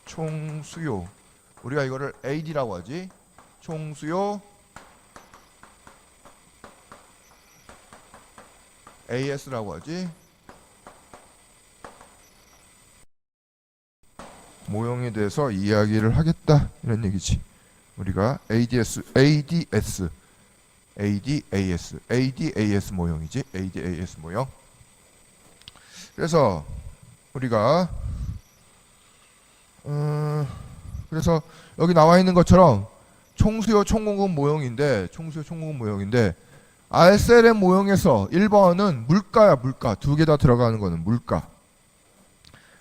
총수요. 우리가 이거를 AD라고 하지. 총수요 AS라고 하지. 모형에 대해서 이야기를 하겠다 이런 얘기지. 우리가 ADAS 모형이지. ADAS 모형. 그래서 우리가 그래서 여기 나와 있는 것처럼 총수요 총공급 모형인데 RSLM 모형에서 1번은 물가야. 물가. 두 개 다 들어가는 거는 물가.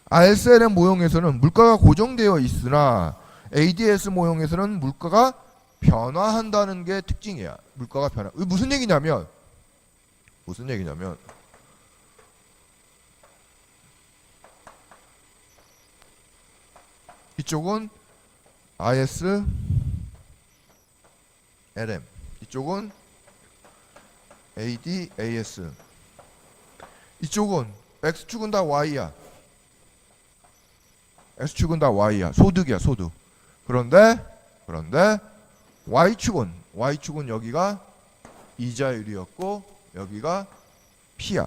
RSLM 모형에서는 물가가 고정되어 있으나 ADS 모형에서는 물가가 변화한다는 게 특징이야. 물가가 변화. 무슨 얘기냐면 이쪽은 IS LM, 이쪽은 AD AS. 이쪽은 X축은 다 Y야. X축은 다 Y야. 소득이야, 소득. 그런데 Y축은 여기가 이자율이었고 여기가 P야.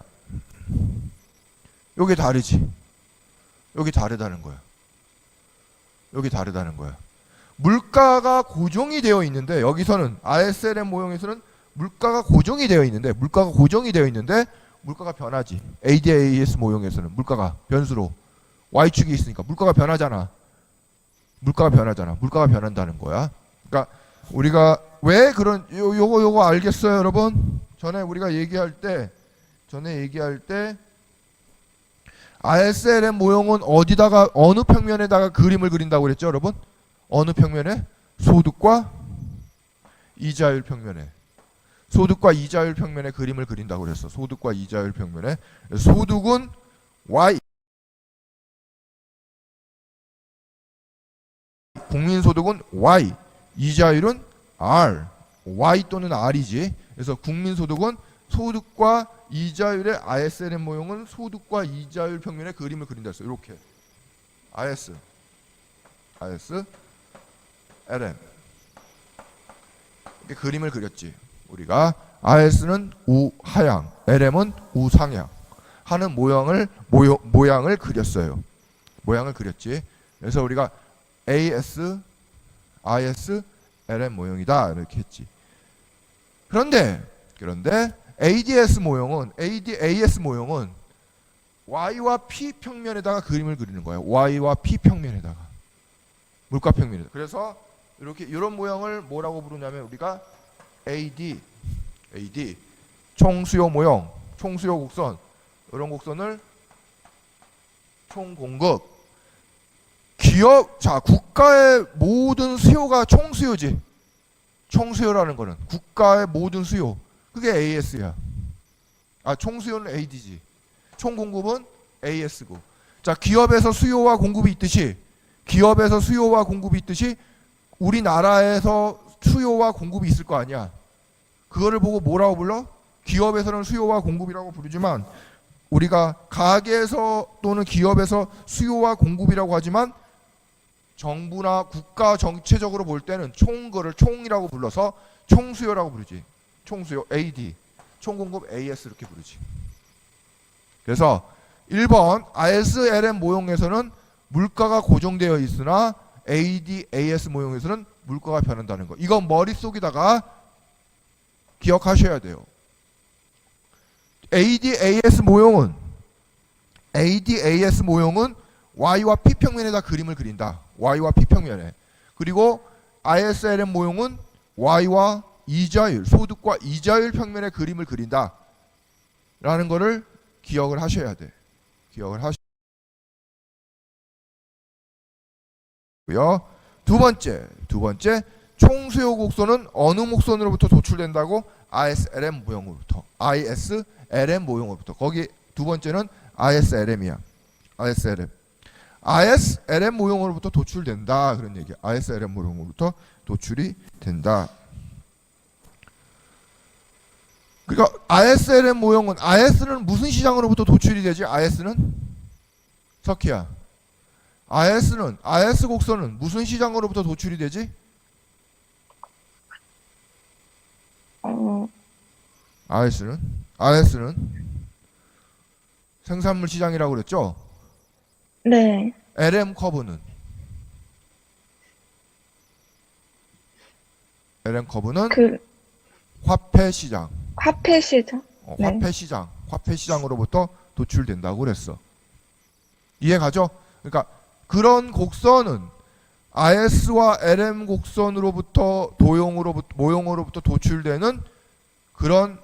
여기 다르지. 여기 다르다는 거야. 물가가 고정이 되어 있는데 여기서는 RSLM 모형에서는 물가가 고정이 되어 있는데 물가가 변하지. ADAS 모형에서는 물가가 변수로 Y축이 있으니까 물가가 변하잖아. 물가가 변한다는 거야. 그러니까 우리가 왜 그런 요거 알겠어요, 여러분? 전에 얘기할 때 RSLM 모형은 어느 평면에다가 그림을 그린다고 그랬죠, 여러분? 어느 평면에? 소득과 이자율 평면에 그림을 그린다고 그랬어. 소득과 이자율 평면에. 소득은 Y, 국민소득은 Y, 이자율은 R, Y 또는 R이지. 그래서 국민소득은 소득과 이자율의 RSLM 모형은 소득과 이자율 평면의 그림을 그린다 했어요. 이렇게 IS, LM 이렇게 그림을 그렸지. 우리가 IS는 우하향, LM은 우상향 하는 모양을 그렸어요. 모양을 그렸지. 그래서 우리가 AS, IS, LM 모형이다 이렇게 했지. 그런데 ADS 모형은 Y와 P 평면에다가 그림을 그리는 거예요. Y와 P 평면에다가 물가 평면에다가. 그래서 이런 모형을 뭐라고 부르냐면 우리가 AD 총수요 모형, 총수요 곡선. 이런 곡선을 총공급. 국가의 모든 수요가 총수요지. 총수요라는 거는 국가의 모든 수요. 그게 AS야. 총수요는 AD지. 총공급은 AS고. 자, 기업에서 수요와 공급이 있듯이 우리나라에서 수요와 공급이 있을 거 아니야. 그거를 보고 뭐라고 불러? 기업에서는 수요와 공급이라고 부르지만 우리가 가게에서 또는 기업에서 수요와 공급이라고 하지만 정부나 국가 정체적으로 볼 때는 거를 총이라고 불러서 총수요라고 부르지. 총수요 AD, 총공급 AS 이렇게 부르지. 그래서 1번 RSLM 모형에서는 물가가 고정되어 있으나 ADAS 모형에서는 물가가 변한다는 거. 이건 머릿속에다가 기억하셔야 돼요. ADAS 모형은 Y와 P 평면에다 그림을 그린다. Y와 P 평면에. 그리고 RSLM 모형은 Y와 이자율, 소득과 이자율 평면에 그림을 그린다. 라는 거를 기억을 하셔야 돼. 두 번째 총수요 곡선은 어느 목선으로부터 도출된다고? ISLM 모형으로부터. 거기 두 번째는 ISLM이야. ISLM 모형으로부터 도출된다. 그런 얘기야. ISLM 모형으로부터 도출이 된다. 그러니까 ISLM 모형은 IS는 무슨 시장으로부터 도출이 되지? IS는 석희야. IS 곡선은 무슨 시장으로부터 도출이 되지? IS는 생산물 시장이라고 그랬죠? 네. LM 커브는 화폐 시장, 화폐 시장. 네. 화폐 시장으로부터 도출된다고 그랬어. 이해가죠? 그러니까 그런 곡선은 IS와 LM 곡선으로부터 모형으로부터 도출되는 그런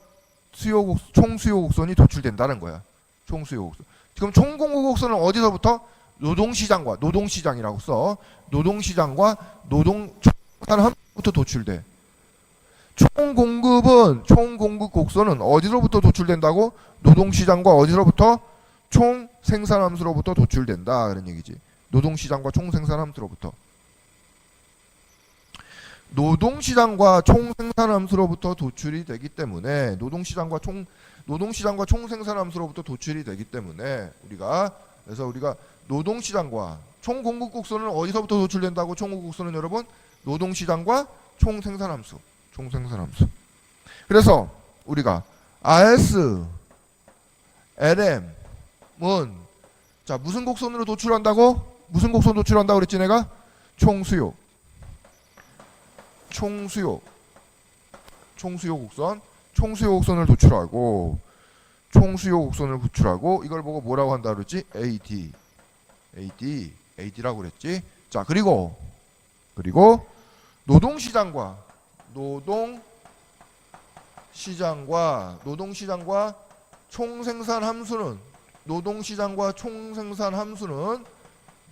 총수요 곡선이 도출된다는 거야. 총수요 곡선. 지금 총공급 곡선은 어디서부터? 노동시장이라고 써. 노동시장과 노동산업부터 도출돼. 총공급 곡선은 어디로부터 도출된다고? 노동시장과 어디로부터? 총생산함수로부터 도출된다 그런 얘기지. 노동시장과 총생산함수로부터. 노동시장과 총생산함수로부터 도출이 되기 때문에 노동시장과 총생산함수로부터 도출이 되기 때문에 우리가 노동시장과 총공급곡선은 어디서부터 도출된다고? 총공급곡선은 여러분 노동시장과 총생산함수. 그래서 우리가 IS, LM은 자 무슨 곡선으로 도출한다고? 무슨 곡선 도출한다고 그랬지 내가? 총수요 곡선을 도출하고 이걸 보고 뭐라고 한다 그랬지? AD라고 그랬지. 자 그리고 노동시장과 총생산함수는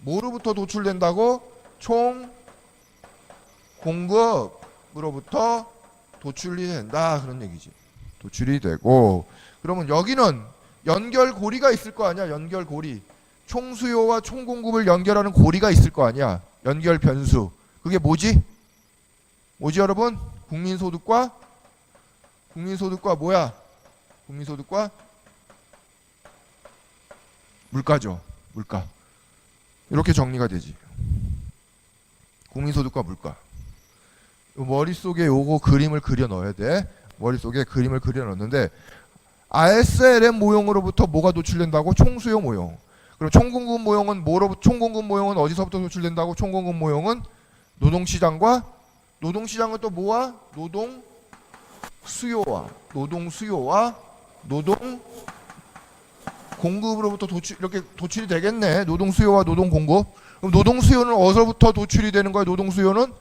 뭐로부터 도출된다고? 총공급으로부터 도출이 된다 그런 얘기지. 도출이 되고 그러면 여기는 연결고리가 있을 거 아니야. 연결고리. 총수요와 총공급을 연결하는 고리가 있을 거 아니야. 연결 변수. 그게 뭐지 여러분? 국민소득과 뭐야? 국민소득과 물가죠. 물가. 이렇게 정리가 되지. 국민소득과 물가. 머릿속에 요거 그림을 그려 넣어야 돼. 머릿속에 그림을 그려 넣는데 ISLM 모형으로부터 뭐가 도출된다고? 총수요 모형. 그럼 총공급 모형은 어디서부터 도출된다고? 총공급 모형은 노동시장은 또 뭐와? 노동수요와 노동공급으로부터 이렇게 도출이 되겠네. 노동수요와 노동공급. 그럼 노동수요는 어디서부터 도출이 되는 거야? 노동수요는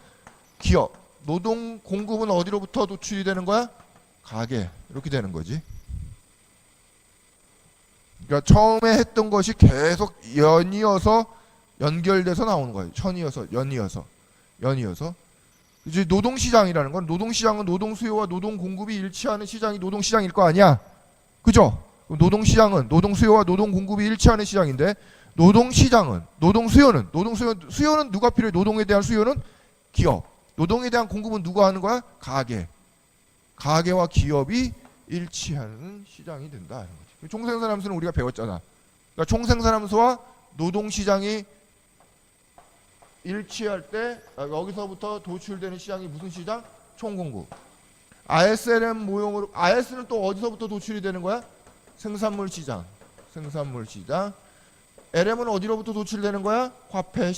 기업. 노동공급은 어디로부터 도출이 되는 거야? 가게. 이렇게 되는 거지. 그러니까 처음에 했던 것이 계속 연결돼서 나오는 거예요. 연이어서. 이제 노동시장이라는 건 노동시장은 노동수요와 노동공급이 일치하는 시장이 노동시장일 거 아니야. 그죠? 노동시장은 노동수요와 노동공급이 일치하는 시장인데 수요는 누가 필요해? 노동에 대한 수요는 기업. 노동에 대한 공급은 누가 하는 거야? 가게와 기업이 일치하는 시장이 된다. 총생산함수는 우리가 배웠잖아. 그러니까 총생산함수와 노동시장이 일치할 때 여기서부터 도출되는 시장이 무슨 시장? 총공급. ISLM 모형으로 IS는 또 어디서부터 도출이 되는 거야? 생산물 시장. LM은 어디로부터 도출되는 거야? 화폐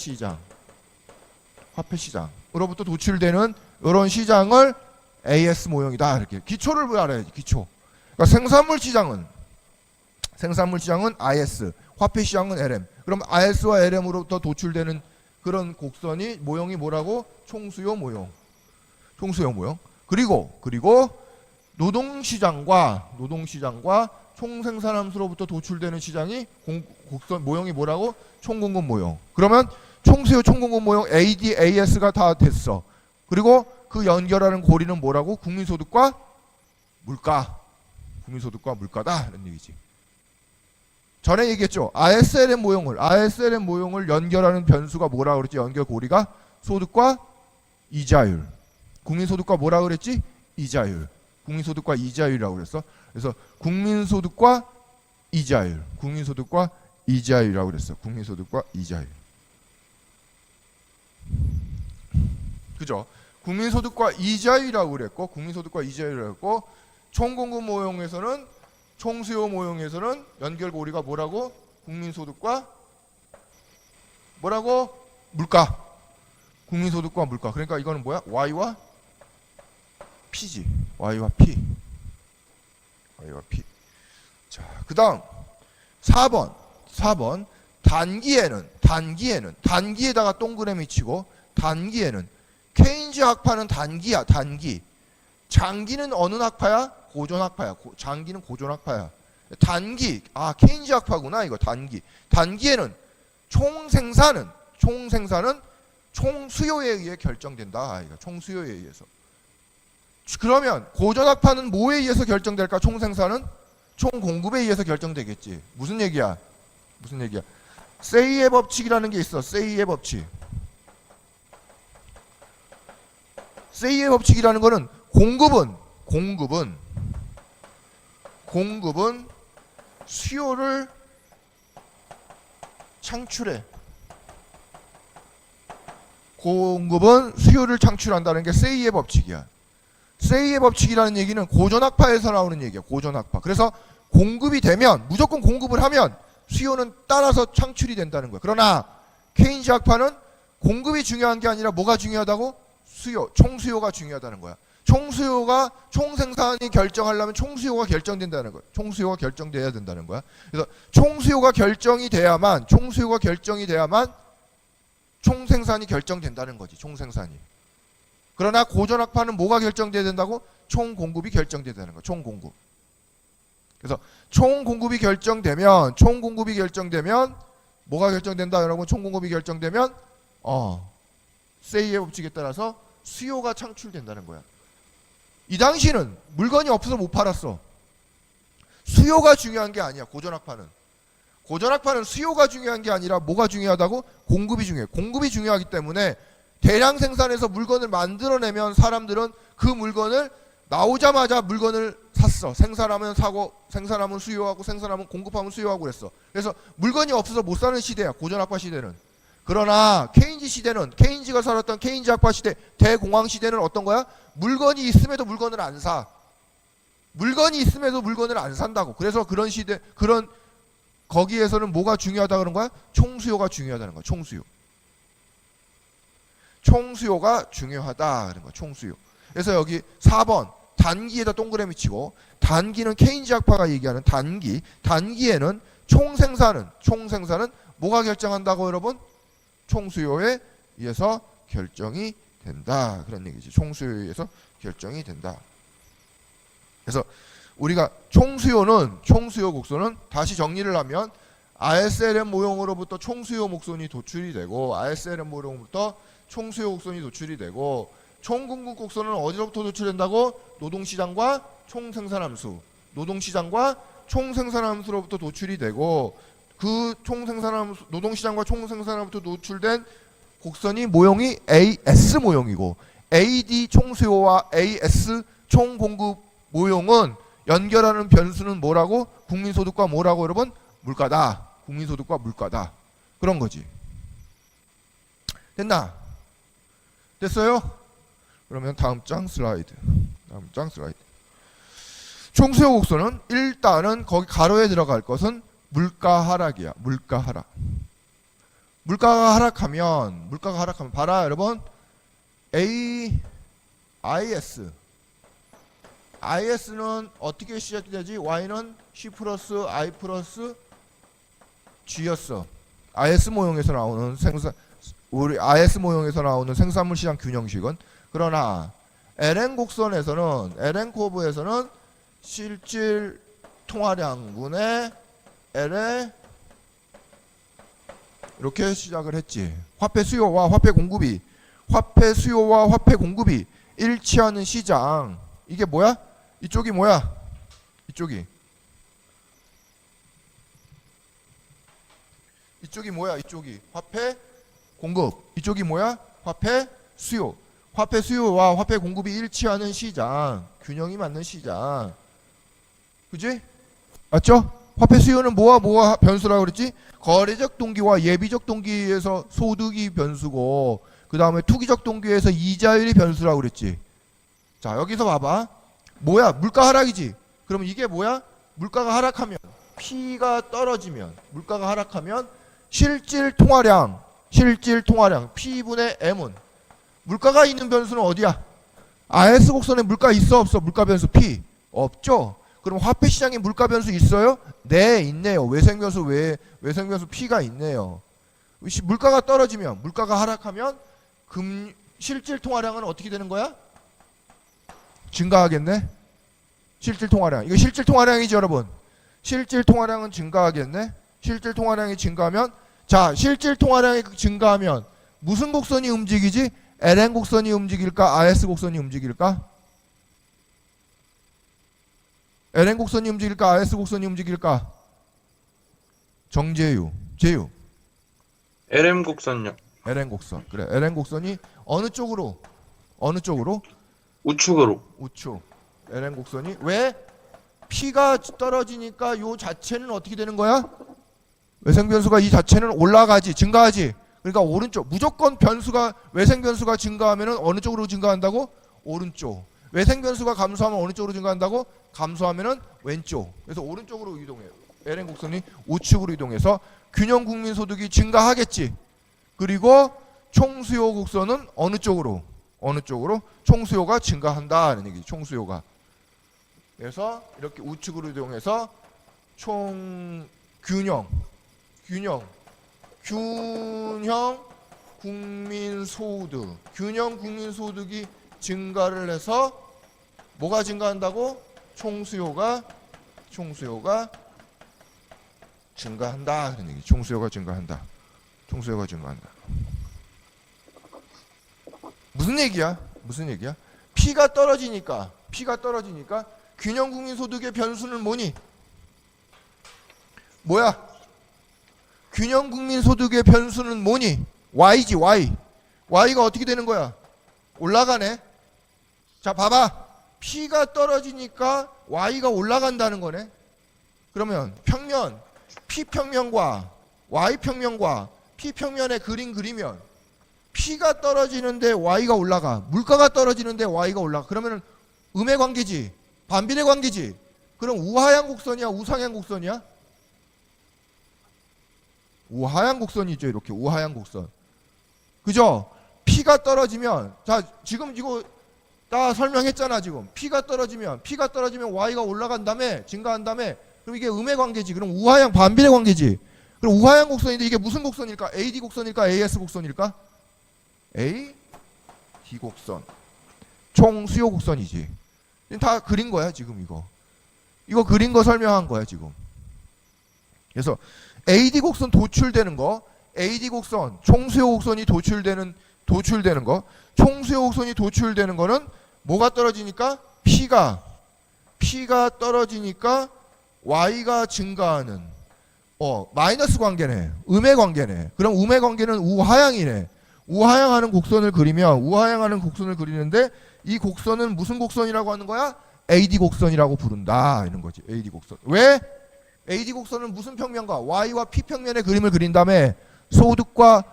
시장으로부터 도출되는 이런 시장을 AS 모형이다. 이렇게 기초를 알아야지. 기초. 그러니까 생산물 시장은 IS, 화폐 시장은 LM. 그럼 IS와 LM으로부터 도출되는 그런 곡선이 모형이 뭐라고? 총수요 모형. 그리고 노동시장과 총생산함수로부터 도출되는 시장이 곡선 모형이 뭐라고? 총공급 모형. 그러면 총수요 총공급 모형 AD, AS가 다 됐어. 그리고 그 연결하는 고리는 뭐라고? 국민소득과 물가다 이런 얘기지. 전에 얘기했죠. ISLM 모형을 연결하는 변수가 뭐라고 그랬지? 연결 고리가 소득과 이자율. 국민소득과 뭐라 그랬지? 이자율. 국민소득과 이자율이라고 그랬어. 그래서 국민소득과 이자율이라고 그랬어. 국민소득과 이자율. 그죠? 국민소득과 이자율이라고 그랬고, 국민소득과 이자율이라고 했고, 총공급 모형에서는, 총수요 모형에서는 연결고리가 뭐라고? 국민소득과 뭐라고? 물가. 국민소득과 물가. 그러니까 이거는 뭐야? Y와 P지. Y와 P. Y와 P. 자, 그 다음 4번 단기에다가 동그라미 치고, 단기에는 케인즈 학파는 단기야. 단기. 장기는 어느 학파야? 고전학파야. 장기는 고전학파야. 단기, 케인즈 학파구나 이거. 단기에는 총생산은 총수요에 의해 결정된다. 이거 총수요에 의해서. 그러면 고전학파는 뭐에 의해서 결정될까? 총생산은 총공급에 의해서 결정되겠지. 무슨 얘기야? 세이의 법칙이라는 게 있어. 세이의 법칙. 세이의 법칙이라는 거는 공급은 수요를 창출해. 공급은 수요를 창출한다는 게 세이의 법칙이야. 세이의 법칙이라는 얘기는 고전학파에서 나오는 얘기야. 고전학파. 그래서 공급이 되면, 무조건 공급을 하면 수요는 따라서 창출이 된다는 거야. 그러나 케인즈 학파는 공급이 중요한 게 아니라 뭐가 중요하다고? 수요, 총수요가 중요하다는 거야. 총수요가, 총생산이 결정하려면 총수요가 결정된다는 거야. 총수요가 결정돼야 된다는 거야. 그래서 총수요가 결정이 돼야만 총생산이 결정된다는 거지. 총생산이. 그러나 고전학파는 뭐가 결정돼야 된다고? 총공급이 결정돼야 되는 거야. 총공급. 그래서 총공급이 결정되면 뭐가 결정된다 여러분? 총공급이 결정되면 세이의 법칙에 따라서 수요가 창출된다는 거야. 이 당시는 물건이 없어서 못 팔았어. 수요가 중요한 게 아니야. 고전학파는 수요가 중요한 게 아니라 뭐가 중요하다고? 공급이 중요해. 공급이 중요하기 때문에 대량 생산해서 물건을 만들어내면 사람들은 그 물건을 나오자마자 물건을 샀어. 생산하면 사고, 생산하면 수요하고, 생산하면 공급하면 수요하고 그랬어. 그래서 물건이 없어서 못 사는 시대야. 고전학파 시대는. 그러나 케인즈가 살았던 케인즈 학파 시대, 대공황 시대는 어떤 거야? 물건이 있음에도 물건을 안 사. 물건이 있음에도 물건을 안 산다고. 그래서 그런 시대, 거기에서는 뭐가 중요하다 그런 거야? 총수요가 중요하다는 거야. 총수요가 중요하다 그런 거야. 총수요. 그래서 여기 4번 단기에다 동그라미 치고, 단기는 케인즈 학파가 얘기하는 단기에는 총생산은 뭐가 결정한다고 여러분? 총수요에 의해서 결정이 된다. 그런 얘기지. 총수요에 의해서 결정이 된다. 그래서 우리가 총수요 곡선은 다시 정리를 하면 ISLM 모형으로부터 총수요 곡선이 도출이 되고, ISLM 모형으로부터 총수요 곡선이 도출이 되고, 총공급 곡선은 어디로부터 도출된다고? 노동시장과 총생산함수. 노동시장과 총생산함수로부터 도출이 되고, 그 총생산함수, 노동시장과 총생산함부터 노출된 곡선이 모형이 AS 모형이고, AD 총수요와 AS 총공급 모형은 연결하는 변수는 뭐라고? 국민소득과 뭐라고 여러분? 물가다. 국민소득과 물가다. 그런 거지. 됐나? 됐어요? 그러면 다음 장 슬라이드. 총수요 곡선은 일단은 거기 가로에 들어갈 것은 물가 하락이야. 물가가 하락하면 봐라 여러분. IS는 어떻게 시작이 되지? Y는 C 플러스 I 플러스 G였어. IS 모형에서 나오는 생산물 시장 균형식은. 그러나 LN 커브에서는 실질 통화량분의 L에 이렇게 시작을 했지. 화폐 수요와 화폐 공급이 일치하는 시장. 이게 뭐야? 이쪽이 뭐야? 이쪽이 화폐 공급. 이쪽이 뭐야? 화폐 수요. 화폐 수요와 화폐 공급이 일치하는 시장. 균형이 맞는 시장. 그지? 맞죠? 화폐 수요는 뭐가 변수라고 그랬지? 거래적 동기와 예비적 동기에서 소득이 변수고, 그 그 다음에 투기적 동기에서 이자율이 변수라고 그랬지. 자, 여기서 봐봐. 뭐야? 물가 하락이지. 그러면 이게 뭐야? 물가가 하락하면, P가 떨어지면, 물가가 하락하면 실질 통화량 P분의 M은, 물가가 있는 변수는 어디야? RS 곡선에 물가 있어 없어? 물가 변수 P 없죠. 그럼 화폐 시장에 물가 변수 있어요? 네, 있네요. 외생 변수 P가 있네요. 물가가 떨어지면, 물가가 하락하면 실질 통화량은 어떻게 되는 거야? 증가하겠네. 실질 통화량. 이거 실질 통화량이죠, 여러분. 실질 통화량은 증가하겠네. 실질 통화량이 증가하면, 자, 실질 통화량이 증가하면 무슨 곡선이 움직이지? LN 곡선이 움직일까? RS 곡선이 움직일까? LN 곡선이 움직일까? RS 곡선이 움직일까? 정재유, 재유. LM 곡선요. LN 곡선. 그래, LN 곡선이 어느 쪽으로? 어느 쪽으로? 우측으로. 우측. LN 곡선이 왜? P가 떨어지니까 요 자체는 어떻게 되는 거야? 외생 변수가 이 자체는 올라가지, 증가하지. 그러니까 오른쪽. 무조건 변수가, 외생 변수가 증가하면은 어느 쪽으로 증가한다고? 오른쪽. 외생 변수가 감소하면 어느 쪽으로 증가한다고? 감소하면은 왼쪽. 그래서 오른쪽으로 이동해요. LN 곡선이 우측으로 이동해서 균형 국민 소득이 증가하겠지. 그리고 총수요 곡선은 어느 쪽으로? 어느 쪽으로? 총수요가 증가한다는 얘기지. 총수요가. 그래서 이렇게 우측으로 이동해서 균형 국민소득이 증가를 해서 뭐가 증가한다고? 총수요가 증가한다. 그런 얘기. 총수요가 증가한다. 무슨 얘기야? P가 떨어지니까 균형 국민 소득의 변수는 뭐니? 뭐야? 균형 국민 소득의 변수는 뭐니? Y지, Y. Y가 어떻게 되는 거야? 올라가네. 자, 봐봐. P가 떨어지니까 Y가 올라간다는 거네. 그러면 평면, P평면과 Y평면과 P평면의 그림 그리면 P가 떨어지는데 Y가 올라가. 물가가 떨어지는데 Y가 올라가. 그러면 음의 관계지. 반비례 관계지. 그럼 우하향 곡선이야? 우상향 곡선이야? 우하향 곡선이죠. 이렇게 우하향 곡선. 그죠? P가 떨어지면, 자, 지금 이거 다 설명했잖아. 지금 P가 떨어지면 Y가 올라간 다음에 증가한 다음에 그럼 이게 음의 관계지. 그럼 우하향 반비례 관계지. 그럼 우하향 곡선인데 이게 무슨 곡선일까? AD 곡선일까? AS 곡선일까? AD 곡선. 총수요 곡선이지. 다 그린 거야 지금 이거 그린 거 설명한 거야 지금. 그래서 AD 곡선 도출되는 거, AD 곡선 총수요 곡선이 도출되는 거, 총수요 곡선이 도출되는 거는 뭐가 떨어지니까? P가 떨어지니까 Y가 증가하는 마이너스 관계네. 음의 관계네. 그럼 음의 관계는 우하향이네. 우하향하는 곡선을 그리는데 이 곡선은 무슨 곡선이라고 하는 거야? AD 곡선이라고 부른다. 이런 거지. AD 곡선. 왜? AD 곡선은 무슨 평면과? Y와 P 평면의 그림을 그린 다음에 소득과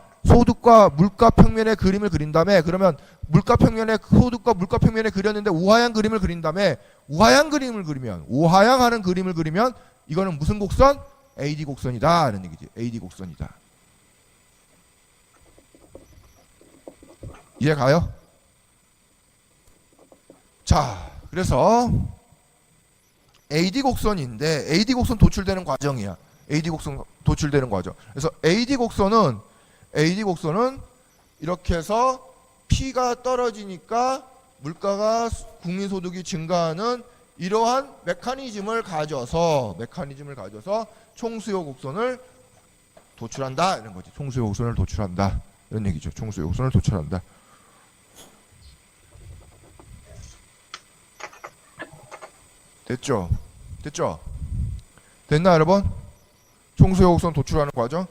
물가 평면의 그림을 그린 다음에 그러면 물가 평면의 소득과 물가 평면에 그렸는데 우하향 그림을 그린 다음에 우하향하는 그림을 그리면 이거는 무슨 곡선? AD 곡선이다. 이런 얘기지. AD 곡선이다. 이해 가요? 자, 그래서 AD 곡선인데 AD 곡선 도출되는 과정이야. AD 곡선 도출되는 과정. 그래서 AD 곡선은 이렇게 해서 P가 떨어지니까 물가가 국민소득이 증가하는 이러한 메커니즘을 가져서 총수요 곡선을 도출한다. 이런 거지. 총수요 곡선을 도출한다. 이런 얘기죠. 총수요 곡선을 도출한다. 됐죠? 됐나 여러분? 총수요 곡선 도출하는 과정.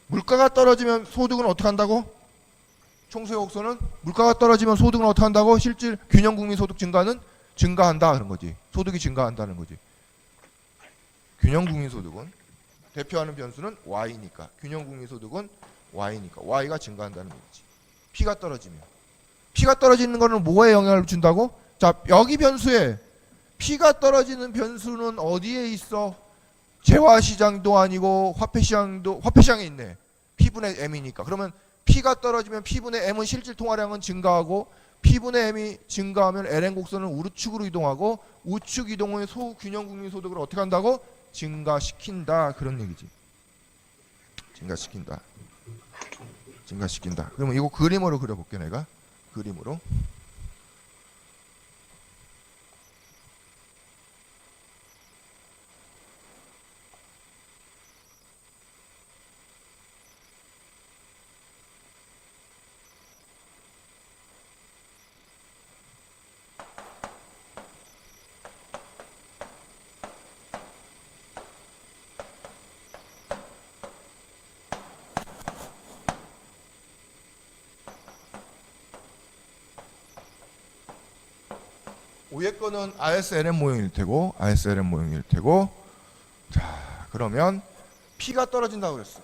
물가가 떨어지면 소득은 어떻게 한다고? 총수요 곡선은 물가가 떨어지면 소득은 어떻게 한다고? 실질 균형 국민 소득 증가는 증가한다 그런 거지. 소득이 증가한다는 거지. 균형 국민 소득은 대표하는 변수는 Y니까. 균형 국민 소득은 Y니까. Y가 증가한다는 거지. P가 떨어지면. P가 떨어지는 거는 뭐에 영향을 준다고? 자, 여기 변수에 P가 떨어지는 변수는 어디에 있어? 재화시장도 아니고 화폐시장에 있네. P분의 M이니까. 그러면 P가 떨어지면 P분의 M은 실질 통화량은 증가하고 P분의 M이 증가하면 LN 곡선은 우측으로 이동하고 우측 이동의 소균형 국민소득을 어떻게 한다고? 증가시킨다. 그런 얘기지. 증가시킨다. 증가시킨다. 그러면 이거 그림으로 그려볼게 내가. 그림으로. 위에 거는 ISLM 모형일 테고, ISLM 모형일 테고. 자, 그러면 P가 떨어진다고 그랬어.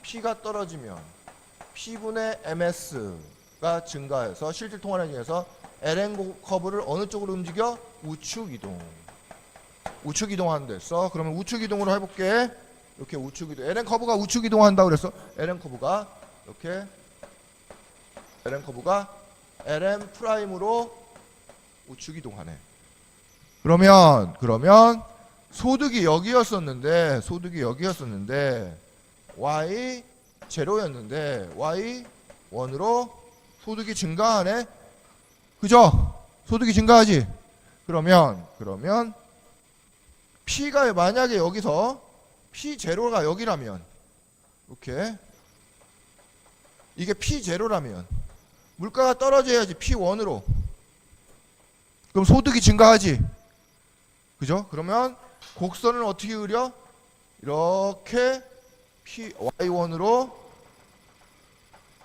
P가 떨어지면 P분의 MS가 증가해서 실질 통화량 중에서 LN 커브를 어느 쪽으로 움직여? 우측 이동. 우측 이동하는 데 써. 그러면 우측 이동으로 해볼게. 이렇게 우측 이동. LN 커브가 우측 이동한다고 그랬어. LN 커브가 이렇게 LN 커브가 LN 프라임으로 우측 이동하네. 그러면 소득이 여기였었는데 y 제로였는데 y 1으로 소득이 증가하네. 그죠? 소득이 증가하지. 그러면 P가 만약에 여기서 P 제로가 여기라면 이렇게 이게 P 제로라면 물가가 떨어져야지 P 1으로. 그럼 소득이 증가하지. 그죠? 그러면 곡선을 어떻게 그려? 이렇게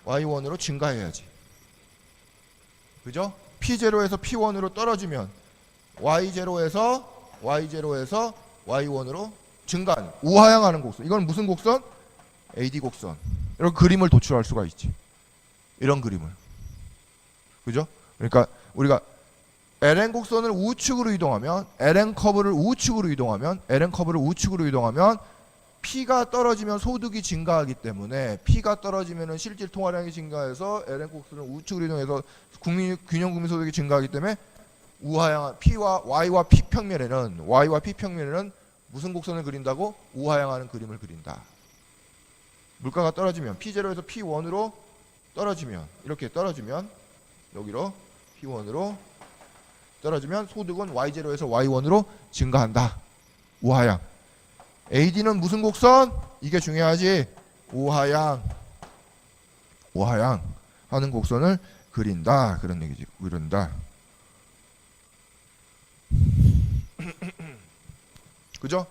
Y1으로 증가해야지. 그죠? P0에서 P1으로 떨어지면 Y0에서 Y1으로 증가하는 우하향하는 곡선. 이건 무슨 곡선? AD 곡선. 이런 그림을 도출할 수가 있지. 이런 그림을. 그죠? 그러니까 우리가 LN 곡선을 우측으로 이동하면 LN 커브를 우측으로 이동하면 P가 떨어지면 소득이 증가하기 때문에 P가 떨어지면 실질 통화량이 증가해서 LN 곡선을 우측으로 이동해서 균형 국민 소득이 증가하기 때문에 우하향 Y와 P 평면에는 무슨 곡선을 그린다고? 우하향하는 그림을 그린다. 물가가 떨어지면 P0에서 P1으로 떨어지면 이렇게 떨어지면 여기로 P1으로 떨어지면 소득은 Y0에서 Y1으로 증가한다. 우하향. AD는 무슨 곡선? 이게 중요하지. 우하향 하는 곡선을 그린다. 그런 얘기지. 그린다. 그죠?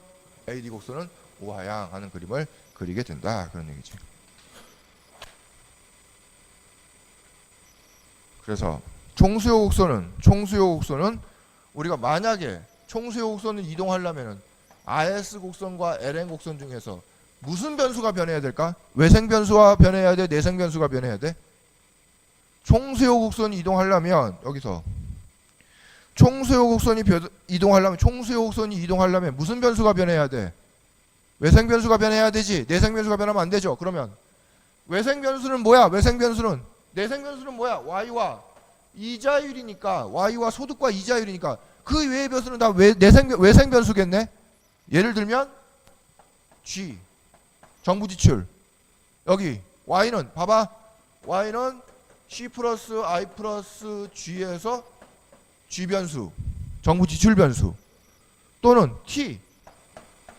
AD 곡선은 우하향 하는 그림을 그리게 된다. 그런 얘기지. 그래서 총수요 곡선은 우리가 만약에 총수요 곡선을 이동하려면은 RS 곡선과 LN 곡선 중에서 무슨 변수가 변해야 될까? 외생 변수가 변해야 돼? 내생 변수가 변해야 돼? 총수요 곡선이 이동하려면 여기서 총수요 곡선이 이동하려면 무슨 변수가 변해야 돼? 외생 변수가 변해야 되지. 내생 변수가 변하면 안 되죠. 그러면 외생 변수는 뭐야? 내생 변수는 뭐야? Y와 이자율이니까 Y와 소득과 이자율이니까 그 외의 변수는 다 외생 변수겠네. 예를 들면 G 정부 지출. 여기 Y는 봐봐. Y는 C 플러스 I 플러스 G에서 G 변수 정부 지출 변수 또는 T.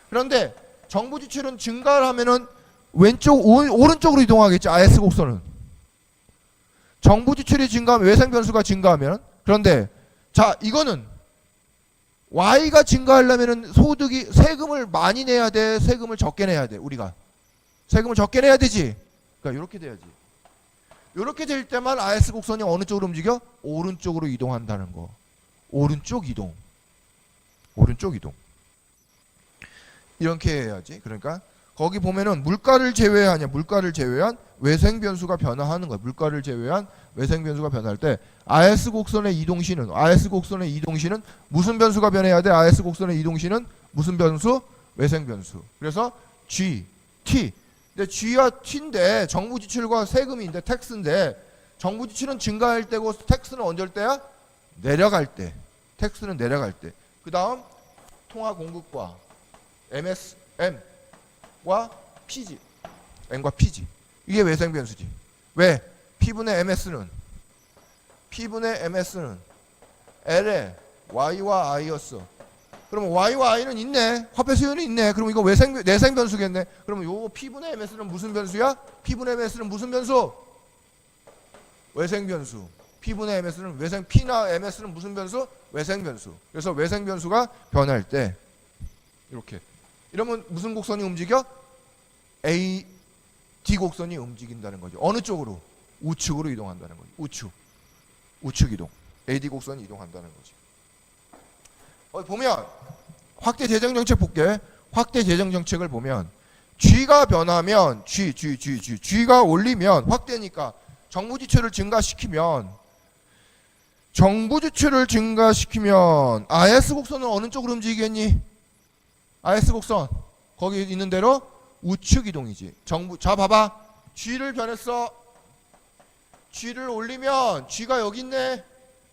그런데 정부 지출은 증가를 하면은 오른쪽으로 이동하겠지. RS 곡선은 정부 지출이 증가하면 외생 변수가 증가하면. 그런데 자 이거는 Y가 증가하려면 소득이 세금을 많이 내야 돼, 세금을 적게 내야 돼. 우리가 세금을 적게 내야 되지. 그러니까 이렇게 돼야지. 이렇게 될 때만 RS 곡선이 어느 쪽으로 움직여? 오른쪽으로 이동한다는 거. 오른쪽 이동. 이렇게 해야지. 그러니까 거기 보면은 물가를 제외한 외생 변수가 변화하는 거야. 물가를 제외한 외생 변수가 변화할 때 RS 곡선의 이동시는 무슨 변수가 변해야 돼? RS 곡선의 이동시는 무슨 변수? 외생 변수. 그래서 G, T. 근데 G와 T인데 정부 지출과 세금인데 텍스인데 정부 지출은 증가할 때고 텍스는 언제 때야? 내려갈 때. 텍스는 내려갈 때. 그다음 통화 공급과 MSM과 P지. M과 P지. 이게 외생 변수지. 왜? P분의 MS는 L에 Y와 I였어. 그러면 Y와 I는 있네. 화폐 수요는 있네. 그럼 이거 내생 변수겠네. 그러면 요 P분의 MS는 무슨 변수야? P분의 MS는 무슨 변수? 외생 변수. P분의 MS는 P나 MS는 무슨 변수? 외생 변수. 그래서 외생 변수가 변할 때 이렇게. 이러면 무슨 곡선이 움직여? AD 곡선이 움직인다는 거죠. 어느 쪽으로? 우측으로 이동한다는 거죠. 우측 이동. AD 곡선이 이동한다는 거지. 보면 확대 재정 정책 볼게. 확대 재정 정책을 보면 G가 변하면 G가 올리면 확대니까 정부 지출을 증가시키면 RS 곡선은 어느 쪽으로 움직이겠니? RS 곡선 거기 있는 대로 우측 이동이지. 자 봐봐. G를 변했어. G를 올리면 G가 여기 있네.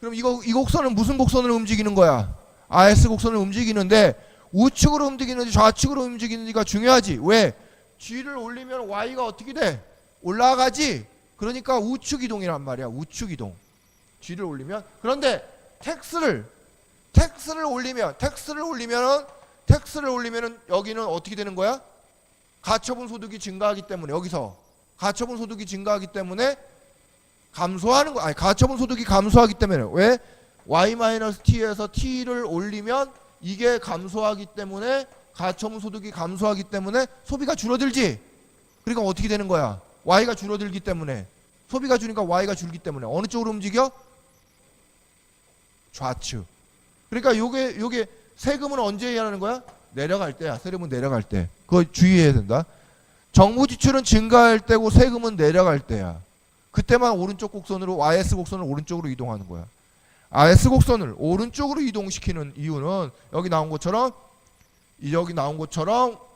그럼 이 곡선은 무슨 곡선을 움직이는 거야? RS 곡선을 움직이는데 우측으로 움직이는지 좌측으로 움직이는지가 중요하지. 왜? G를 올리면 Y가 어떻게 돼? 올라가지. 그러니까 우측 이동이란 말이야. 우측 이동. G를 올리면. 그런데 텍스를 올리면은 여기는 어떻게 되는 거야? 가처분 소득이 증가하기 때문에 여기서 가처분 소득이 증가하기 때문에 감소하는 거. 아니 가처분 소득이 감소하기 때문에 왜? Y-T에서 T를 올리면 이게 감소하기 때문에 가처분 소득이 감소하기 때문에 소비가 줄어들지. 그러니까 어떻게 되는 거야? Y가 줄어들기 때문에 소비가 줄니까 Y가 줄기 때문에 어느 쪽으로 움직여? 좌측. 그러니까 요게 세금은 언제 해야 하는 거야? 내려갈 때야. 세금은 내려갈 때. 그거 주의해야 된다. 정부 지출은 증가할 때고 세금은 내려갈 때야. 그때만 오른쪽 곡선으로 RS 곡선을 오른쪽으로 이동하는 거야. RS 곡선을 오른쪽으로 이동시키는 이유는 여기 나온 것처럼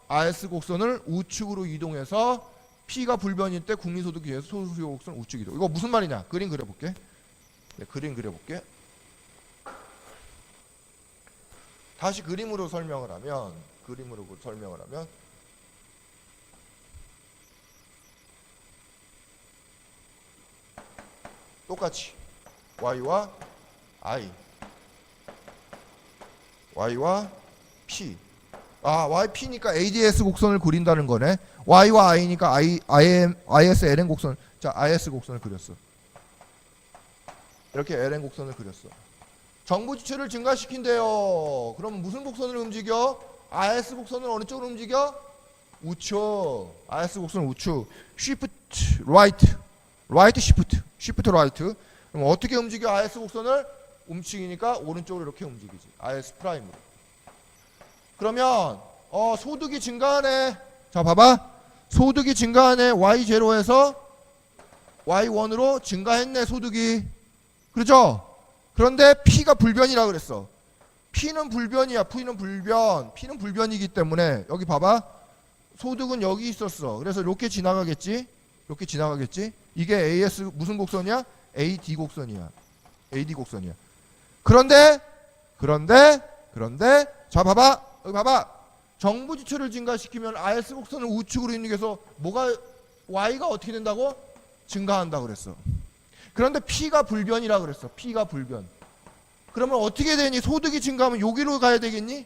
RS 곡선을 우측으로 이동해서 P가 불변일 때 국민소득에 의해서 소수요 곡선 우측 이동. 이거 무슨 말이냐? 그림 그려볼게. 다시 그림으로 설명을 하면 똑같이 Y와 I, Y와 P. YP니까 ADS 곡선을 그린다는 거네. Y와 I니까 IS LN 곡선. 자, IS 곡선을 그렸어. 이렇게 LN 곡선을 그렸어. 정부 지출을 증가시킨대요. 그럼 무슨 곡선을 움직여? RS 곡선을 어느 쪽으로 움직여? 우측. RS 곡선은 우측. Shift right. Shift right. 그럼 어떻게 움직여? RS 곡선을 움직이니까 오른쪽으로 이렇게 움직이지. RS 프라임으로. 그러면 소득이 증가하네. 자, 봐봐. 소득이 증가하네. Y0에서 Y1으로 증가했네, 소득이. 그렇죠? 그런데 P가 불변이라 그랬어. P는 불변이야. P는 불변이기 때문에 여기 봐봐. 소득은 여기 있었어. 그래서 이렇게 지나가겠지. 이게 AS 무슨 곡선이야? AD 곡선이야. 그런데 자 봐봐. 여기 봐봐. 정부 지출을 증가시키면 RS 곡선을 우측으로 인해서 Y가 어떻게 된다고? 증가한다 그랬어. 그런데 P가 불변이라 그랬어. P가 불변. 그러면 어떻게 되니? 소득이 증가하면 여기로 가야 되겠니?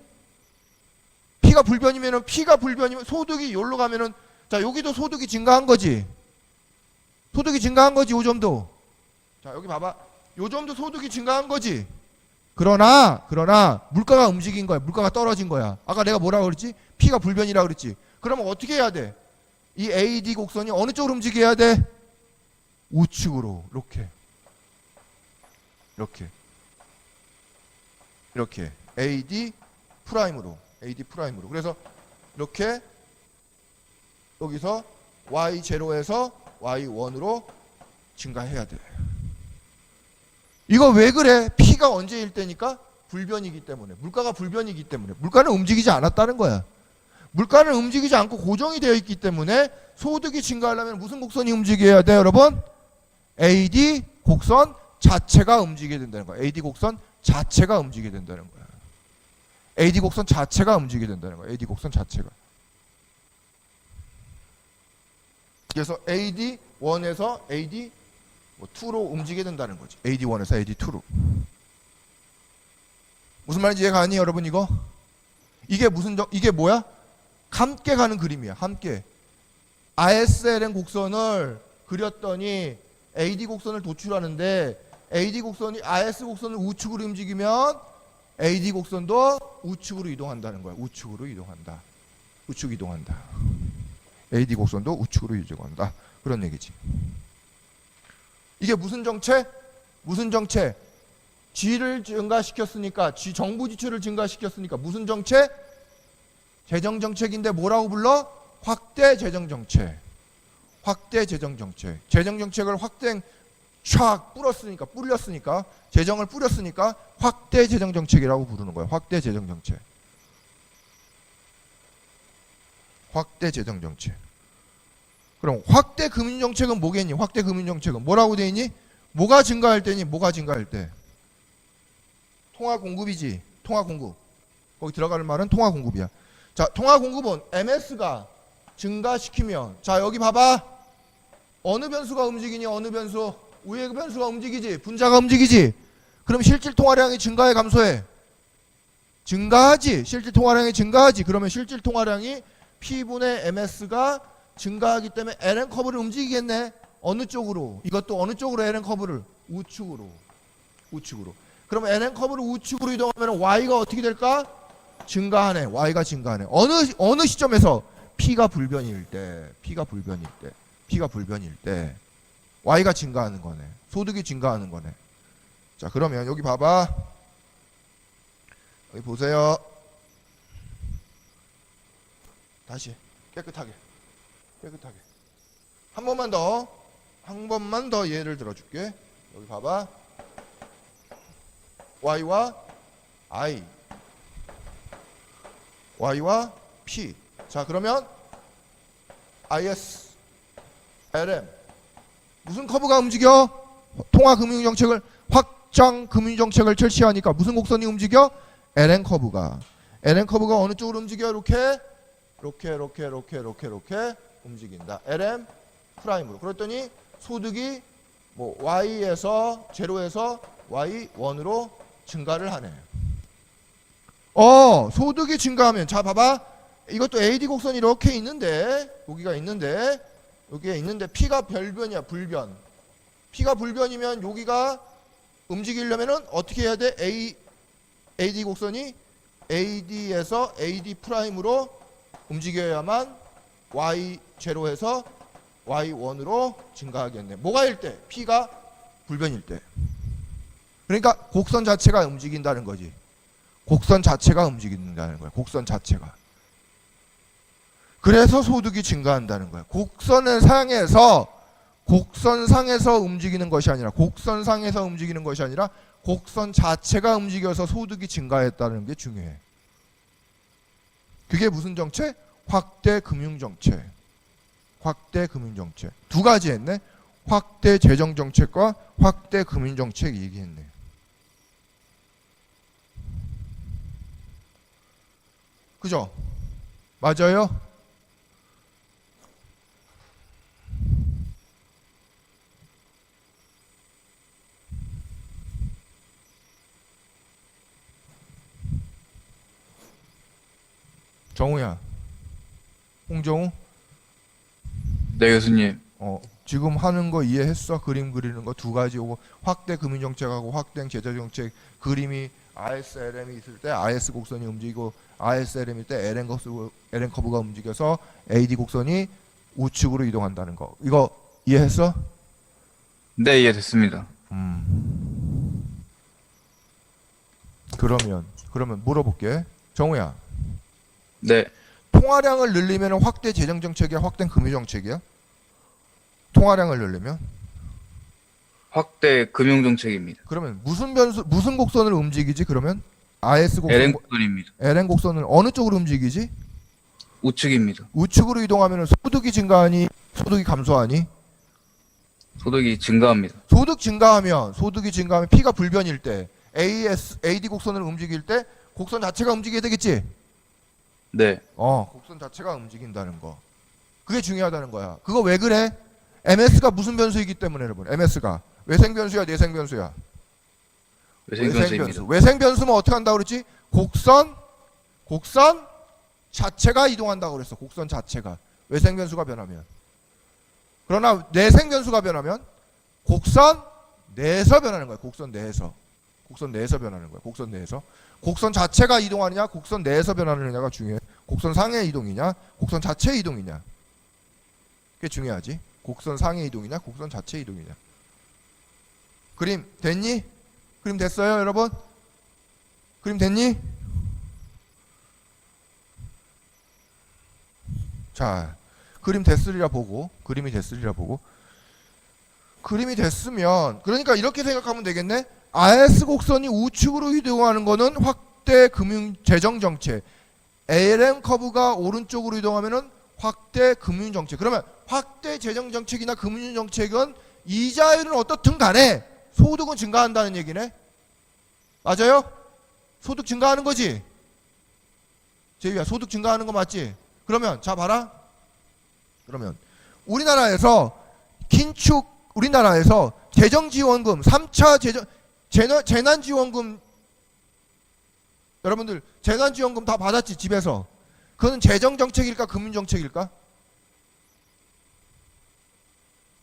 P가 불변이면 소득이 여기로 가면은 자, 여기도 소득이 증가한 거지. 요 점도. 자, 여기 봐봐. 요 점도 소득이 증가한 거지. 그러나 물가가 움직인 거야. 물가가 떨어진 거야. 아까 내가 뭐라고 그랬지? P가 불변이라 그랬지. 그러면 어떻게 해야 돼? 이 AD 곡선이 어느 쪽으로 움직여야 돼? 우측으로. 이렇게 AD 프라임으로. 그래서 이렇게 여기서 y0에서 y1으로 증가해야 돼. 이거 왜 그래? P가 언제일 때니까? 불변이기 때문에. 물가가 불변이기 때문에. 물가는 움직이지 않았다는 거야. 물가는 움직이지 않고 고정이 되어 있기 때문에 소득이 증가하려면 무슨 곡선이 움직여야 돼, 여러분? AD 곡선 자체가 움직여야 된다는 거야. AD 곡선 자체가 움직여야 된다는 거야. AD 곡선 자체가 움직여야 된다는 거야. AD 곡선 자체가. 그래서 AD1에서 AD2로 움직여야 된다는 거지. AD1에서 AD2로. 무슨 말인지 이해가 가니, 여러분 이거? 이게 뭐야? 함께 가는 그림이야. 함께. RSLN 곡선을 그렸더니 AD 곡선을 도출하는데 AD 곡선이 RS 곡선을 우측으로 움직이면 AD 곡선도 우측으로 이동한다는 거야. 우측으로 이동한다. 우측 이동한다. AD 곡선도 우측으로 이동한다. 그런 얘기지. 이게 무슨 정체? 무슨 정체? G를 증가시켰으니까 G 정부 지출을 증가시켰으니까 무슨 정체? 재정 정책인데 뭐라고 불러? 확대 재정 정책. 확대 재정 정책. 재정 정책을 확대 촥 뿌렸으니까 재정을 뿌렸으니까 확대 재정 정책이라고 부르는 거예요. 확대 재정 정책. 확대 재정 정책. 그럼 확대 금융 정책은 뭐겠니? 확대 금융 정책은 뭐라고 돼 있니? 뭐가 증가할 때니? 뭐가 증가할 때? 통화 공급이지. 통화 공급. 거기 들어가는 말은 통화 공급이야. 자, 통화 공급은 MS가 증가시키면, 자 여기 봐봐. 어느 변수가 움직이니? 어느 변수? 위의 변수가 움직이지. 분자가 움직이지. 그럼 실질 통화량이 증가해 감소해? 증가하지. 실질 통화량이 증가하지. 그러면 실질 통화량이 P분의 MS가 증가하기 때문에 LN 커브를 움직이겠네. 어느 쪽으로? 이것도 어느 쪽으로 LN 커브를? 우측으로. 우측으로. 그럼 LN 커브를 우측으로 이동하면 Y가 어떻게 될까? 증가하네. Y가 증가하네. 어느 시점에서? P가 불변일 때. P가 불변일 때. P가 불변일 때. Y가 증가하는 거네. 소득이 증가하는 거네. 자, 그러면 여기 봐봐. 여기 보세요. 다시 깨끗하게. 한 번만 더 예를 들어줄게. 여기 봐봐. Y와 I, Y와 P. 자, 그러면 IS, LM 무슨 커브가 움직여? 통화금융정책을 확장 금융정책을 실시하니까 무슨 곡선이 움직여? LN 커브가. LN 커브가 어느 쪽으로 움직여? 이렇게 움직인다. LM 프라임으로. 그랬더니 소득이 뭐 Y에서 제로에서 Y1으로 증가를 하네. 소득이 증가하면, 자 봐봐. 이것도 AD 곡선이 이렇게 있는데, 여기에 있는데 P가 별변이야. 불변. P가 불변이면 여기가 움직이려면은 어떻게 해야 돼? AD 곡선이 AD에서 AD 프라임으로 움직여야만 Y0에서 Y1으로 증가하겠네. 뭐가일 때? P가 불변일 때. 그러니까 곡선 자체가 움직인다는 거지. 곡선 자체가 움직인다는 거야. 곡선 자체가. 그래서 소득이 증가한다는 거야. 곡선상에서 움직이는 것이 아니라 곡선 자체가 움직여서 소득이 증가했다는 게 중요해. 그게 무슨 정책? 확대 금융 정책. 확대 금융 정책. 두 가지 했네. 확대 재정 정책과 확대 금융 정책 얘기했네. 그죠? 맞아요? 정우야. 홍정우? 네, 교수님. 지금 하는 거 이해했어? 그림 그리는 거 두 가지 오고 확대 금융 정책하고 확대 재정 정책 그림이 RSLM이 있을 때 RS 곡선이 움직이고 RSLM일 때 LN 커브가 움직여서 AD 곡선이 우측으로 이동한다는 거. 이거 이해했어? 네, 이해됐습니다. 그러면 물어볼게. 정우야. 네. 통화량을 늘리면 확대 재정 정책이야, 확대 금융 정책이야? 통화량을 늘리면? 확대 금융 정책입니다. 그러면 무슨 곡선을 움직이지? 그러면 RS 곡선, LN 곡선입니다. LN 곡선을 어느 쪽으로 움직이지? 우측입니다. 우측으로 이동하면 소득이 증가하니, 소득이 감소하니? 소득이 증가합니다. 소득이 증가하면 P가 불변일 때, AD 곡선을 움직일 때 곡선 자체가 움직여야 되겠지? 네. 곡선 자체가 움직인다는 거. 그게 중요하다는 거야. 그거 왜 그래? MS가 무슨 변수이기 때문에 여러분. MS가 외생 변수야, 내생 변수야? 외생 변수입니다. 외생 변수면 어떻게 한다고 그랬지? 곡선 자체가 이동한다고 그랬어. 곡선 자체가. 외생 변수가 변하면. 그러나 내생 변수가 변하면 곡선 내에서 변하는 거야. 곡선 내에서 변하는 거야. 곡선 내에서. 곡선 자체가 이동하느냐, 곡선 내에서 변하느냐가 중요해. 곡선 상의 이동이냐, 곡선 자체 이동이냐. 그게 중요하지. 곡선 상의 이동이냐, 곡선 자체 이동이냐. 그림 됐니? 그림 됐어요, 여러분? 그림 됐니? 자, 그림이 됐으리라 보고. 그림이 됐으면, 그러니까 이렇게 생각하면 되겠네. RS 곡선이 우측으로 이동하는 거는 확대 금융 재정 정책. ALM 커브가 오른쪽으로 이동하면은 확대 금융 정책. 그러면 확대 재정 정책이나 금융 정책은 이자율은 어떻든 간에 소득은 증가한다는 얘기네. 맞아요? 소득 증가하는 거지. 제이야, 소득 증가하는 거 맞지? 그러면 자 봐라. 그러면 우리나라에서 재정지원금 3차 재난지원금, 여러분들 재난지원금 다 받았지 집에서. 그거는 재정정책일까 금융정책일까?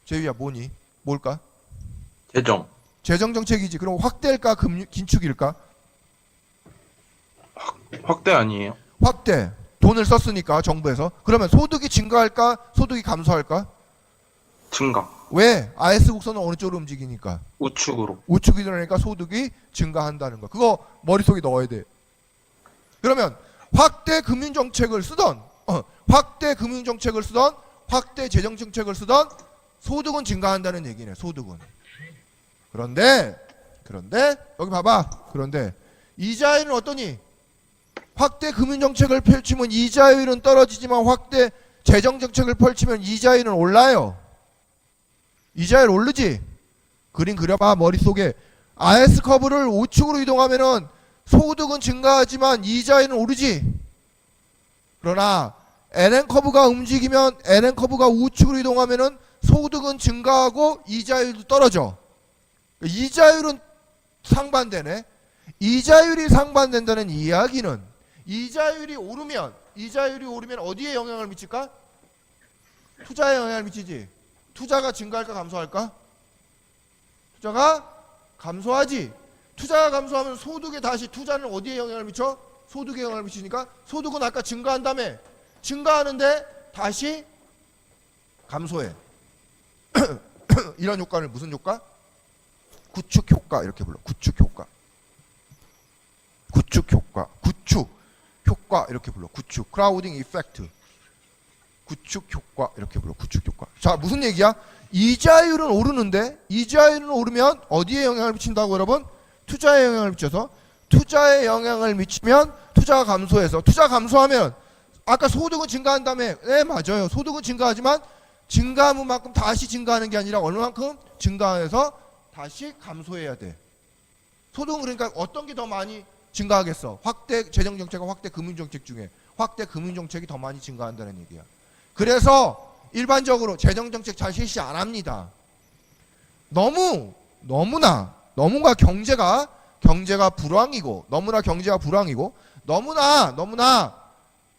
제이야, 뭐니? 뭘까? 재정정책이지. 그럼 확대일까 긴축일까? 확대 아니에요? 확대. 돈을 썼으니까 정부에서. 그러면 소득이 증가할까? 소득이 감소할까? 증가. 왜? RS 곡선은 어느 쪽으로 움직이니까? 우측으로. 우측이 되니까 소득이 증가한다는 거. 그거 머릿속에 넣어야 돼. 그러면 확대 금융정책을 쓰던 확대 재정정책을 쓰던 소득은 증가한다는 얘기네. 소득은. 그런데 여기 봐봐. 그런데 이자율은 어떠니? 확대 금융정책을 펼치면 이자율은 떨어지지만 확대 재정정책을 펼치면 이자율은 올라요. 이자율 오르지? 그림 그려봐. 머릿속에 RS 커브를 우측으로 이동하면은 소득은 증가하지만 이자율은 오르지. 그러나 LN 커브가 우측으로 이동하면은 소득은 증가하고 이자율도 떨어져. 이자율은 상반되네. 이자율이 상반된다는 이야기는 이자율이 오르면 어디에 영향을 미칠까? 투자에 영향을 미치지. 투자가 증가할까 감소할까? 투자가 감소하지. 투자가 감소하면 소득에 다시 투자는 어디에 영향을 미쳐? 소득에 영향을 미치니까 소득은 아까 증가한다며. 증가하는데 다시 감소해. 이런 효과를 무슨 효과? 구축 효과 이렇게 불러. 구축 효과 이렇게 불러. 구축. 크라우딩 이펙트. 구축 효과 이렇게 불러. 구축 효과. 자, 무슨 얘기야? 이자율은 오르는데 이자율은 오르면 어디에 영향을 미친다고 여러분? 투자에 영향을 미쳐서. 투자에 영향을 미치면 투자가 감소해서. 투자 감소하면 아까 소득은 증가한다며. 네, 맞아요. 소득은 증가하지만 증가한 만큼 다시 증가하는 게 아니라 얼마만큼 증가해서 다시 감소해야 돼. 소득은 그러니까 어떤 게 더 많이 증가하겠어? 확대 재정정책과 확대 금융정책 중에 확대 금융정책이 더 많이 증가한다는 얘기야. 그래서 일반적으로 재정정책 잘 실시 안 합니다. 너무나 경제가 불황이고 너무나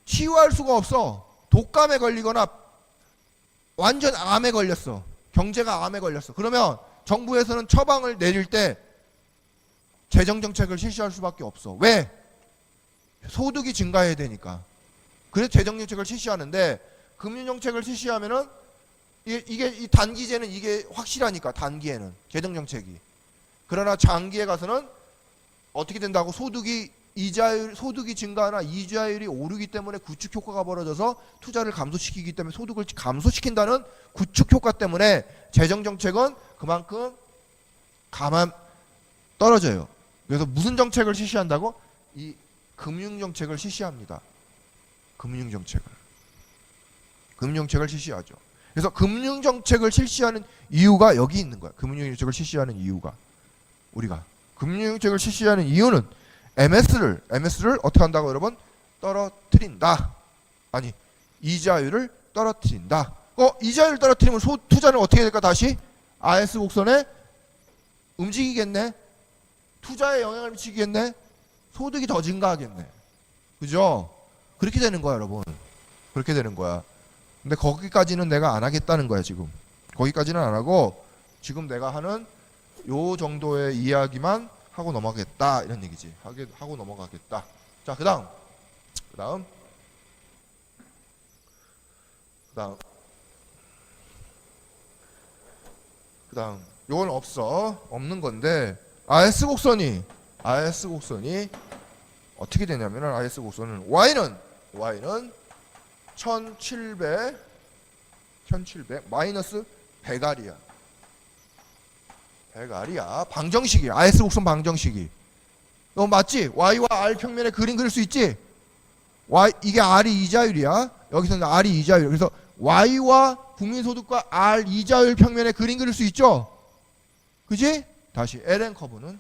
치유할 수가 없어. 독감에 걸리거나 완전 암에 걸렸어. 경제가 암에 걸렸어. 그러면 정부에서는 처방을 내릴 때 재정정책을 실시할 수밖에 없어. 왜? 소득이 증가해야 되니까. 그래서 재정정책을 실시하는데 금융정책을 실시하면은 이게 이 단기제는 이게 확실하니까 단기에는 재정정책이. 그러나 장기에 가서는 어떻게 된다고? 소득이 이자율 소득이 증가하나 이자율이 오르기 때문에 구축 효과가 벌어져서 투자를 감소시키기 때문에 소득을 감소시킨다는 구축 효과 때문에 재정 정책은 그만큼 가만 떨어져요. 그래서 무슨 정책을 실시한다고? 이 금융 정책을 실시합니다. 금융 정책을 실시하죠. 그래서 금융 정책을 실시하는 이유가 여기 있는 거야. 금융 정책을 실시하는 이유가 우리가 금융 정책을 실시하는 이유는 MS를 어떻게 한다고 여러분? 떨어뜨린다. 아니 이자율을 떨어뜨린다. 이자율 떨어뜨리면 투자는 어떻게 될까? 다시 RS 곡선에 움직이겠네. 투자에 영향을 미치겠네. 소득이 더 증가하겠네. 그죠? 그렇게 되는 거야 여러분. 그렇게 되는 거야. 근데 거기까지는 내가 안 하겠다는 거야 지금. 거기까지는 안 하고 지금 내가 하는 요 정도의 이야기만 하고 넘어가겠다 이런 얘기지. 하고 넘어가겠다. 자, 그다음 요건 없는 건데 RS 곡선이 어떻게 되냐면은 RS 곡선은 Y는 1700 마이너스 100R이야. 100R이야. 방정식이야. RS 곡선 방정식이. 너 맞지? Y와 R 평면에 그림 그릴 수 있지? 이게 R이 이자율이야. 여기서는 R이 이자율. 그래서 Y와 국민소득과 R 이자율 평면에 그림 그릴 수 있죠? 그지? 다시 LN 커브는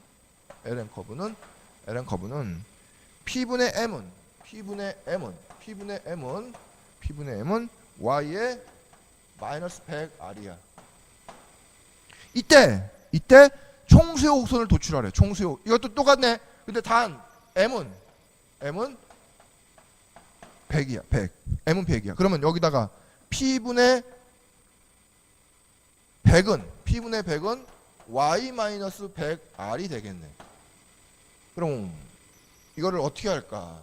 P분의 M은 Y의 마이너스 100R이야. 이때 총수요 곡선을 도출하래. 총수요. 이것도 똑같네. 근데 단 M은 100이야. 100. M은 100이야. 그러면 여기다가 P분의 100은 Y 마이너스 100R이 되겠네. 그럼 이거를 어떻게 할까?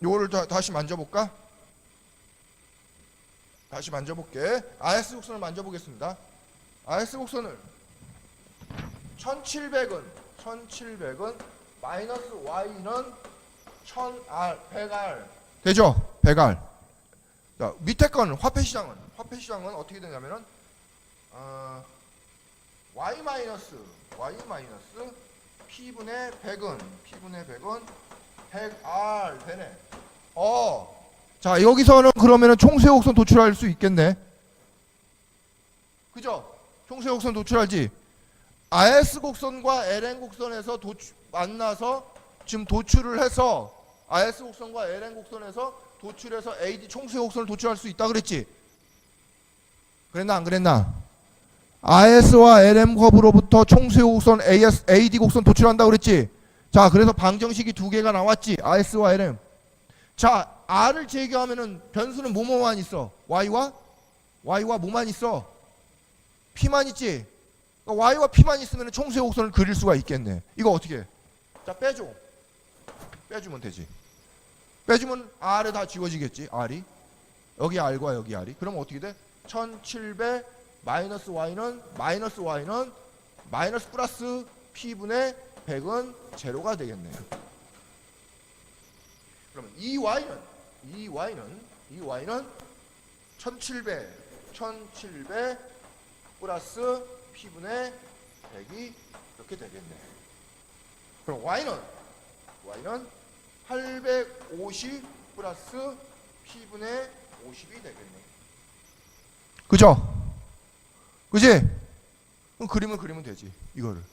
요거를 다시 만져볼까? 다시 만져볼게. RS 곡선을 만져보겠습니다. RS 곡선을 1700은 마이너스 Y는 1000R 100R 되죠? 100R. 자, 밑에 거는 화폐시장은 어떻게 되냐면은 Y 마이너스 P분의 100은 100R 되네. 자, 여기서는 그러면은 총수요 곡선 도출할 수 있겠네. 그죠? 총수요 곡선 도출하지. RS 곡선과 LN 곡선에서 만나서 지금 도출을 해서 RS 곡선과 LN 곡선에서 도출해서 AD 총수요 곡선을 도출할 수 있다 그랬지. 그랬나 안 그랬나? RS와 LM 커브로부터 총수요 곡선 AD 곡선 도출한다 그랬지. 자, 그래서 방정식이 두 개가 나왔지. RS와 LM. 자, R을 제거하면은 변수는 뭐만 있어? Y와 뭐만 있어? P만 있지. 그러니까 Y와 P만 있으면 총수요 곡선을 그릴 수가 있겠네. 이거 어떻게 해? 자, 빼주면 되지. 빼주면 R에 다 지워지겠지. R이 여기 R과 여기 R이. 그러면 어떻게 돼? 1700 마이너스 Y는 마이너스 플러스 P분의 100은 제로가 되겠네. 그러면 이 Y는 1700 플러스 P분의 100이 이렇게 되겠네. 그럼 Y는 850 플러스 P분의 50이 되겠네. 그죠? 그지? 그럼 그림을 그리면 되지. 이거를.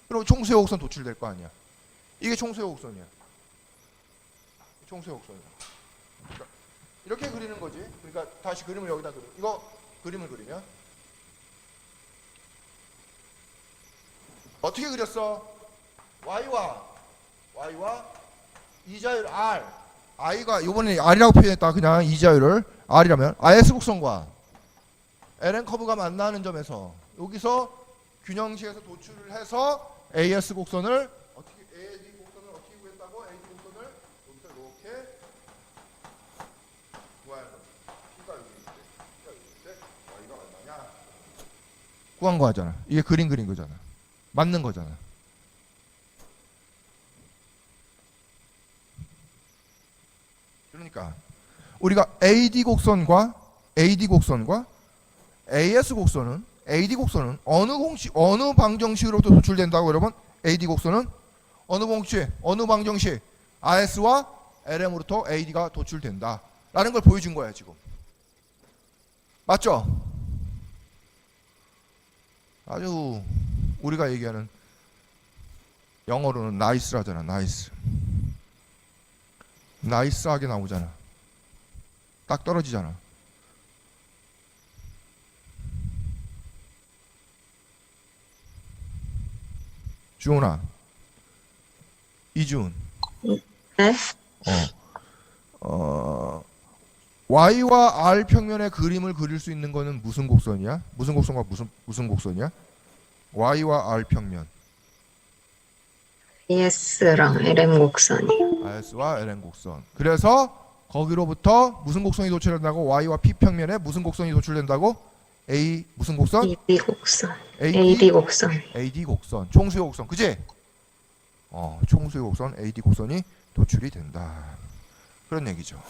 그럼 총수요 곡선 도출될 거 아니야. 이게 총수요 곡선이야. 총수요 곡선이야. 그러니까 이렇게 그리는 거지. 그러니까 다시 그림을 여기다 그려. 이거 그림을 그리면 어떻게 그렸어? Y와 이자율 R. I가 이번에 R이라고 표현했다. 그냥 이자율을 R이라면 RS 곡선과 LN 커브가 만나는 점에서 여기서 균형식에서 도출을 해서 AS 곡선을 AD 곡선을 어떻게 구했다고? AD 곡선을 여기서 이렇게 구하는 거죠. P가 여기 있는데 Y가 얼마냐? 구한 거 하잖아. 이게 그린 거잖아. 맞는 거잖아. 그러니까 우리가 AD 곡선과 AS 곡선은 어느 방정식으로부터 도출된다고 여러분? AD 곡선은 어느 방정식? RS와 LM으로부터 AD가 도출된다라는 걸 보여준 거야 지금. 맞죠? 아주 우리가 얘기하는 영어로는 나이스라잖아. 나이스하게 나오잖아. 딱 떨어지잖아. 주은아, 이주은. 네. Y와 R 평면의 그림을 그릴 수 있는 거는 무슨 곡선이야? 무슨 곡선과 무슨 곡선이야? Y와 R 평면. ES랑 LM 곡선이요. RS와 LN 곡선. 그래서 거기로부터 무슨 곡선이 도출된다고? Y와 P 평면에 무슨 곡선이 도출된다고? A 무슨 곡선? AD 곡선. AD 곡선. AD 곡선. 총수요 곡선. 그지? 총수요 곡선 AD 곡선이 도출이 된다. 그런 얘기죠.